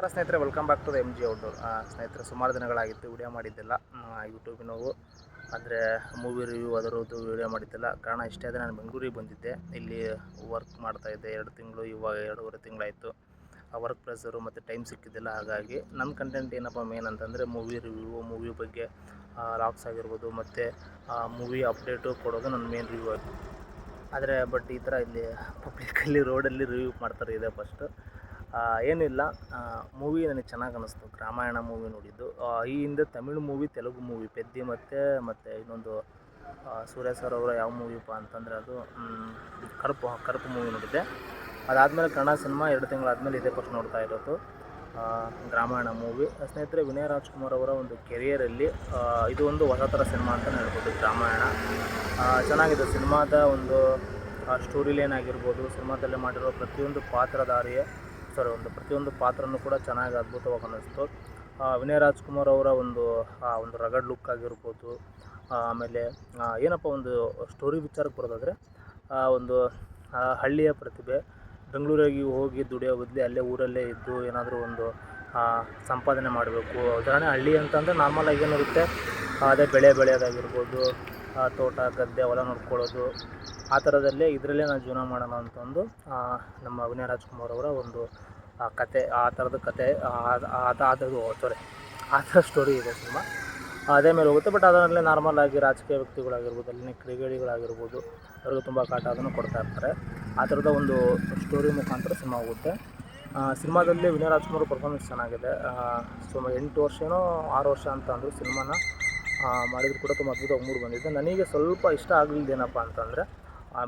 ಸ್ನೇಹಿತರೆ, welcome back to the MG outdoor. ಸ್ನೇಹಿತರೆ, ಸುಮಾರು ದಿನಗಳಾಗಿತ್ತು ವಿಡಿಯೋ ಮಾಡಿದ್ದಿಲ್ಲ. ಯೂಟ್ಯೂಬಿನವು ಅಂದರೆ ಮೂವಿ ರಿವ್ಯೂ ಅದರದ್ದು ವಿಡಿಯೋ ಮಾಡಿದ್ದಿಲ್ಲ. ಕಾರಣ ಇಷ್ಟೇ ಆದರೆ ನಾನು ಬೆಂಗಳೂರಿಗೆ ಬಂದಿದ್ದೆ. ಇಲ್ಲಿ ವರ್ಕ್ ಮಾಡ್ತಾಯಿದ್ದೆ 2 ತಿಂಗಳು, ಇವಾಗ 2.5 ತಿಂಗಳಾಯಿತು. ಆ ವರ್ಕ್ ಪ್ರೆಸರು ಮತ್ತು ಟೈಮ್ ಸಿಕ್ಕಿದ್ದಿಲ್ಲ. ಹಾಗಾಗಿ ನನ್ನ ಕಂಟೆಂಟ್ ಏನಪ್ಪ ಮೇನ್ ಅಂತಂದರೆ ಮೂವಿ ರಿವ್ಯೂ, ಮೂವಿ ಬಗ್ಗೆ ಲಾಗ್ಸ್ ಆಗಿರ್ಬೋದು ಮತ್ತು ಮೂವಿ ಅಪ್ಡೇಟು ಕೊಡೋದು ನನ್ನ ಮೇನ್ ರಿವ್ಯೂ ಆಗಿ. ಆದರೆ ಈ ಥರ ಇಲ್ಲಿ ಪಬ್ಲಿಕಲ್ಲಿ ರೋಡಲ್ಲಿ ರಿವ್ಯೂ ಮಾಡ್ತಾರೆ ಇದೇ ಫಸ್ಟು. ಏನಿಲ್ಲ, ಮೂವಿ ನನಗೆ ಚೆನ್ನಾಗಿ ಅನ್ನಿಸ್ತು. ರಾಮಾಯಣ ಮೂವಿ ನೋಡಿದ್ದು. ಈ ಹಿಂದೆ ತಮಿಳು ಮೂವಿ, ತೆಲುಗು ಮೂವಿ ಪೆದ್ದಿ ಮತ್ತು ಇನ್ನೊಂದು ಸೂರ್ಯ ಸರ್ ಅವರ ಯಾವ ಮೂವಿಪ್ಪ ಅಂತಂದರೆ ಅದು ಕರುಪು ಮೂವಿ ನೋಡಿದ್ದೆ. ಅದಾದಮೇಲೆ ಕನ್ನಡ ಸಿನಿಮಾ 2 ತಿಂಗಳಾದಮೇಲೆ ಇದೇ ಫಸ್ಟ್ ನೋಡ್ತಾ ಇರೋದು ರಾಮಾಯಣ ಮೂವಿ. ಸ್ನೇಹಿತರೆ, ವಿನಯ್ ರಾಜ್ಕುಮಾರ್ ಅವರ ಒಂದು ಕೆರಿಯರಲ್ಲಿ ಇದು ಒಂದು ಹೊಸ ಥರ ಸಿನಿಮಾ ಅಂತಲೇ ಹೇಳ್ಬೋದು. ರಾಮಾಯಣ ಚೆನ್ನಾಗಿದೆ. ಸಿನಿಮಾದ ಒಂದು ಸ್ಟೋರಿ ಲೈನ್ ಆಗಿರ್ಬೋದು, ಸಿನಿಮಾದಲ್ಲಿ ಮಾಡಿರೋ ಪ್ರತಿಯೊಂದು ಪ್ರತಿಯೊಂದು ಪಾತ್ರನೂ ಕೂಡ ಚೆನ್ನಾಗಿ ಅದ್ಭುತವಾಗಿ ಅನ್ನಿಸ್ತು. ವಿನಯ್ ರಾಜ್ಕುಮಾರ್ ಅವರ ಒಂದು ರಗಡ್ ಲುಕ್ ಆಗಿರ್ಬೋದು, ಆಮೇಲೆ ಏನಪ್ಪ ಒಂದು ಸ್ಟೋರಿ ವಿಚಾರಕ್ಕೆ ಬರೋದಾದರೆ, ಒಂದು ಹಳ್ಳಿಯ ಪ್ರತಿಭೆ ಬೆಂಗಳೂರಿಗೆ ಹೋಗಿ ದುಡಿಯೋ ಬದಲು ಅಲ್ಲೇ ಊರಲ್ಲೇ ಇದ್ದು ಏನಾದರೂ ಒಂದು ಸಂಪಾದನೆ ಮಾಡಬೇಕು. ಉದಾಹರಣೆ ಹಳ್ಳಿ ಅಂತಂದರೆ ನಾರ್ಮಲಾಗಿ ಏನಿರುತ್ತೆ, ಅದೇ ಬೆಳೆ ಬೆಳೆಯೋದಾಗಿರ್ಬೋದು, ತೋಟ ಗದ್ದೆ ಹೊಲ ನೋಡ್ಕೊಳ್ಳೋದು, ಆ ಥರದಲ್ಲೇ ಇದರಲ್ಲೇ ನಾನು ಜೀವನ ಮಾಡೋಣ ಅಂತಂದು ನಮ್ಮ ವಿನಯ್ ರಾಜ್ಕುಮಾರ್ ಅವರ ಒಂದು ಕತೆ, ಆ ಥರದ ಕತೆ ಆ ಥರ ಸ್ಟೋರಿ ಇದೆ ಸಿನಿಮಾ. ಅದೇ ಮೇಲೆ ಹೋಗುತ್ತೆ. ಅದರಲ್ಲೇ ನಾರ್ಮಲಾಗಿ ರಾಜಕೀಯ ವ್ಯಕ್ತಿಗಳಾಗಿರ್ಬೋದು, ಅಲ್ಲಿನ ಕ್ರೀಡೆಗಳಿಗಳಾಗಿರ್ಬೋದು, ಅವ್ರಿಗೆ ತುಂಬ ಕಾಟ ಅದನ್ನು ಕೊಡ್ತಾ ಇರ್ತಾರೆ. ಆ ಥರದ ಒಂದು ಸ್ಟೋರಿ ಮುಖಾಂತರ ಸಿನಿಮಾ ಹೋಗುತ್ತೆ. ಸಿನಿಮಾದಲ್ಲಿ ವಿನಯ್ ರಾಜ್ಕುಮಾರ್ ಪರ್ಫಾರ್ಮೆನ್ಸ್ ಚೆನ್ನಾಗಿದೆ. 8 ವರ್ಷನೋ 6 ವರ್ಷ ಅಂತ ಅಂದರು ಸಿನಿಮಾನ ಮಾಡಿದ್ರು ಕೂಡ ತುಂಬ ಅದ್ಭುತವಾಗಿ ಮೂಡಿ ಬಂದಿದೆ. ನನಗೆ ಸ್ವಲ್ಪ ಇಷ್ಟ ಆಗಲಿದ್ದೇನಪ್ಪ ಅಂತಂದರೆ,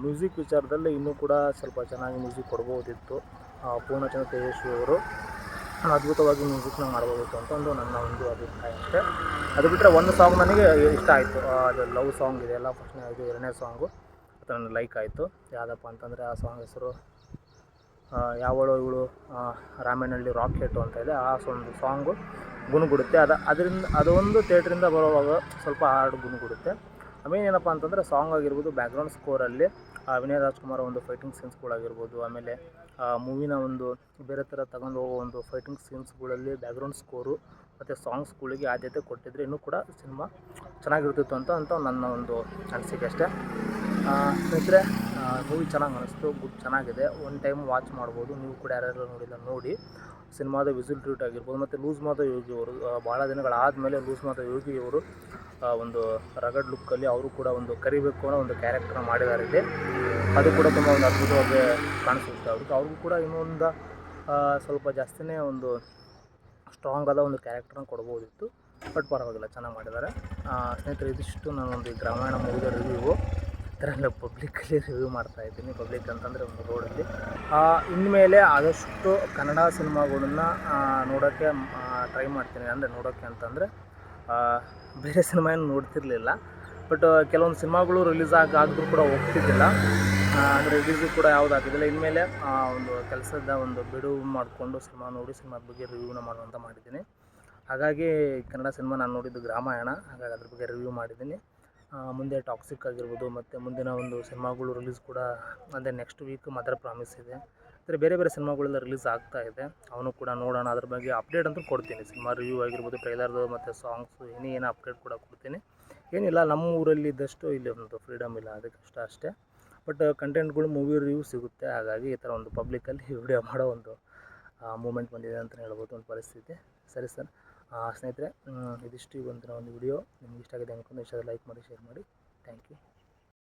ಮ್ಯೂಸಿಕ್ ವಿಚಾರದಲ್ಲಿ ಇನ್ನೂ ಕೂಡ ಸ್ವಲ್ಪ ಚೆನ್ನಾಗಿ ಮ್ಯೂಸಿಕ್ ಕೊಡ್ಬೋದಿತ್ತು. ಪೂರ್ಣಚಂದ್ರ ತೇಜಸ್ವಿ ಅವರು ಅದ್ಭುತವಾಗಿ ಮ್ಯೂಸಿಕ್ನ ಮಾಡ್ಬೋದಿತ್ತು ಅಂತ ನನ್ನ ಒಂದು ಅಭಿಪ್ರಾಯ ಅಷ್ಟೇ. ಅದು ಬಿಟ್ಟರೆ ಒಂದು ಸಾಂಗ್ ನನಗೆ ಇಷ್ಟ ಆಯಿತು. ಅದು ಲವ್ ಸಾಂಗ್ ಇದೆಯಲ್ಲ, ಇದು 2ನೇ ಸಾಂಗು ಅದು ನನಗೆ ಲೈಕ್ ಆಯಿತು. ಯಾವುದಪ್ಪ ಅಂತಂದರೆ ಆ ಸಾಂಗ್ ಹೆಸರು ಯಾವಳೋ ಇವಳು ರಾಮೇನಹಳ್ಳಿ ರಾಕೆಟು ಅಂತ ಇದೆ. ಆ ಒಂದು ಸಾಂಗು ಗುನುಗುಡುತ್ತೆ. ಅದೊಂದು ಥಿಯೇಟ್ರಿಂದ ಬರೋವಾಗ ಸ್ವಲ್ಪ ಹಾಡು ಗುನುಗುಡುತ್ತೆ. ಆಮೇಲೆ ಏನಪ್ಪ ಅಂತಂದರೆ ಸಾಂಗ್ ಆಗಿರ್ಬೋದು, ಬ್ಯಾಕ್ಗ್ರೌಂಡ್ ಸ್ಕೋರಲ್ಲಿ ವಿನಯ್ ರಾಜ್ಕುಮಾರ್ ಒಂದು ಫೈಟಿಂಗ್ ಸೀನ್ಸ್ಗಳಾಗಿರ್ಬೋದು, ಆಮೇಲೆ ಮೂವಿನ ಒಂದು ಬೇರೆ ಥರ ತಗೊಂಡು ಹೋಗೋ ಒಂದು ಫೈಟಿಂಗ್ ಸೀನ್ಸ್ಗಳಲ್ಲಿ ಬ್ಯಾಕ್ಗ್ರೌಂಡ್ ಸ್ಕೋರು ಮತ್ತು ಸಾಂಗ್ಸ್ಗಳಿಗೆ ಆದ್ಯತೆ ಕೊಟ್ಟಿದ್ದರೆ ಇನ್ನೂ ಕೂಡ ಸಿನಿಮಾ ಚೆನ್ನಾಗಿರ್ತಿತ್ತು ಅಂತ ನನ್ನ ಒಂದು ಅನಿಸಿಕೆ ಅಷ್ಟೇ. ಸ್ನೇಹಿತರೆ, ಮೂವಿ ಚೆನ್ನಾಗಿ ಅನ್ನಿಸ್ತು, ಚೆನ್ನಾಗಿದೆ. ಒನ್ ಟೈಮ್ ವಾಚ್ ಮಾಡ್ಬೋದು. ನೀವು ಕೂಡ ಯಾರ್ಯಾರು ನೋಡಿಲ್ಲ ನೋಡಿ. ಸಿನಿಮಾದ ವಿಸುಲ್ ಟ್ರೀಟ್ ಆಗಿರ್ಬೋದು ಮತ್ತು ಲೂಸ್ ಮಾದ ಯೋಗಿ ಅವರು ಭಾಳ ದಿನಗಳಾದಮೇಲೆ ಲೂಸ್ ಮಾದ ಯೋಗಿ ಅವರು ಒಂದು ರಗಡ್ ಲುಕ್ಕಲ್ಲಿ ಅವರು ಕೂಡ ಒಂದು ಕರಿಬೇಕು ಅನ್ನೋ ಒಂದು ಕ್ಯಾರೆಕ್ಟರ್ನ ಮಾಡಿದ್ದಾರೆ ಇಲ್ಲಿ. ಅದು ಕೂಡ ತುಂಬ ಒಂದು ಅದ್ಭುತವಾಗಿ ಕಾಣಿಸುತ್ತೆ. ಅವ್ರಿಗೂ ಕೂಡ ಇನ್ನೊಂದು ಸ್ವಲ್ಪ ಜಾಸ್ತಿನೇ ಒಂದು ಸ್ಟ್ರಾಂಗ್ ಆದ ಒಂದು ಕ್ಯಾರೆಕ್ಟರ್ನ ಕೊಡ್ಬೋದಿತ್ತು. ಪರವಾಗಿಲ್ಲ, ಚೆನ್ನಾಗಿ ಮಾಡಿದ್ದಾರೆ. ಸ್ನೇಹಿತರೆ, ಇದಿಷ್ಟು ನಾನೊಂದು ರಾಮಾಯಣ ಮೂವಿದ ರಿವ್ಯೂ. ಇದರಲ್ಲ ಪಬ್ಲಿಕ್ಕಲ್ಲಿ ರಿವ್ಯೂ ಮಾಡ್ತಾಯಿದ್ದೀನಿ. ಪಬ್ಲಿಕ್ ಅಂತಂದರೆ ಒಂದು ರೋಡಲ್ಲಿ. ಇನ್ಮೇಲೆ ಆದಷ್ಟು ಕನ್ನಡ ಸಿನಿಮಾಗಳನ್ನ ನೋಡೋಕ್ಕೆ ಟ್ರೈ ಮಾಡ್ತೀನಿ. ಅಂದರೆ ನೋಡೋಕ್ಕೆ ಅಂತಂದರೆ ಬೇರೆ ಸಿನಿಮಾ ಏನು ನೋಡ್ತಿರಲಿಲ್ಲ. ಕೆಲವೊಂದು ಸಿನಿಮಾಗಳು ರಿಲೀಸ್ ಆಗಿದ್ರೂ ಕೂಡ ಹೋಗ್ತಿದ್ದಿಲ್ಲ. ಅಂದರೆ ರಿಲೀಸಿಗೆ ಕೂಡ ಯಾವುದು ಆಗ್ತಿದ್ದಿಲ್ಲ. ಇನ್ಮೇಲೆ ಒಂದು ಕೆಲಸದ ಒಂದು ಬಿಡುವು ಮಾಡಿಕೊಂಡು ಸಿನಿಮಾದ ಬಗ್ಗೆ ರಿವ್ಯೂನ ಮಾಡುವಂತ ಮಾಡಿದ್ದೀನಿ. ಹಾಗಾಗಿ ಕನ್ನಡ ಸಿನಿಮಾ ನಾನು ನೋಡಿದ್ದು ರಾಮಾಯಣ. ಹಾಗಾಗಿ ಅದ್ರ ಬಗ್ಗೆ ರಿವ್ಯೂ ಮಾಡಿದ್ದೀನಿ. ಮುಂದೆ ಟಾಕ್ಸಿಕ್ ಆಗಿರ್ಬೋದು ಮತ್ತು ಮುಂದಿನ ಒಂದು ಸಿನಿಮಾಗಳು ರಿಲೀಸ್ ಕೂಡ ಅಂದರೆ ನೆಕ್ಸ್ಟ್ ವೀಕ್ ಮದರ್ ಪ್ರಾಮಿಸ್ ಇದೆ. ಅಂದರೆ ಬೇರೆ ಸಿನಿಮಾಗಳೆಲ್ಲ ರಿಲೀಸ್ ಆಗ್ತಾ ಇದೆ. ಅವನು ಕೂಡ ನೋಡೋಣ. ಅದ್ರ ಬಗ್ಗೆ ಅಪ್ಡೇಟ್ ಅಂತೂ ಕೊಡ್ತೀನಿ. ಸಿನಿಮಾ ರಿವ್ಯೂ ಆಗಿರ್ಬೋದು, ಟ್ರೈಲರ್ದು ಮತ್ತು ಸಾಂಗ್ಸು ಏನೋ ಅಪ್ಡೇಟ್ ಕೂಡ ಕೊಡ್ತೀನಿ. ಏನಿಲ್ಲ, ನಮ್ಮ ಊರಲ್ಲಿ ಇದ್ದಷ್ಟು ಇಲ್ಲಿ ಒಂದು ಫ್ರೀಡಮ್ ಇಲ್ಲ, ಅದಕ್ಕೆ ಅಷ್ಟೇ. ಕಂಟೆಂಟ್ಗಳು ಮೂವಿ ರಿವ್ಯೂ ಸಿಗುತ್ತೆ. ಹಾಗಾಗಿ ಈ ಥರ ಒಂದು ಪಬ್ಲಿಕ್ಕಲ್ಲಿ ವಿಡಿಯೋ ಮಾಡೋ ಒಂದು ಮೂಮೆಂಟ್ ಬಂದಿದೆ ಅಂತಲೇ ಹೇಳ್ಬೋದು, ಒಂದು ಪರಿಸ್ಥಿತಿ. ಸರಿ ಸರ್, ಸ್ನೇಹಿತರೆ, ಇದಿಷ್ಟು ಇವತ್ತಿನ ಒಂದು ವಿಡಿಯೋ. ನಿಮ್ಗೆ ಇಷ್ಟ ಆಗಿದೆ ಅನ್ಕೊಂಡು ಇಷ್ಟ ಲೈಕ್ ಮಾಡಿ, ಶೇರ್ ಮಾಡಿ. Thank you.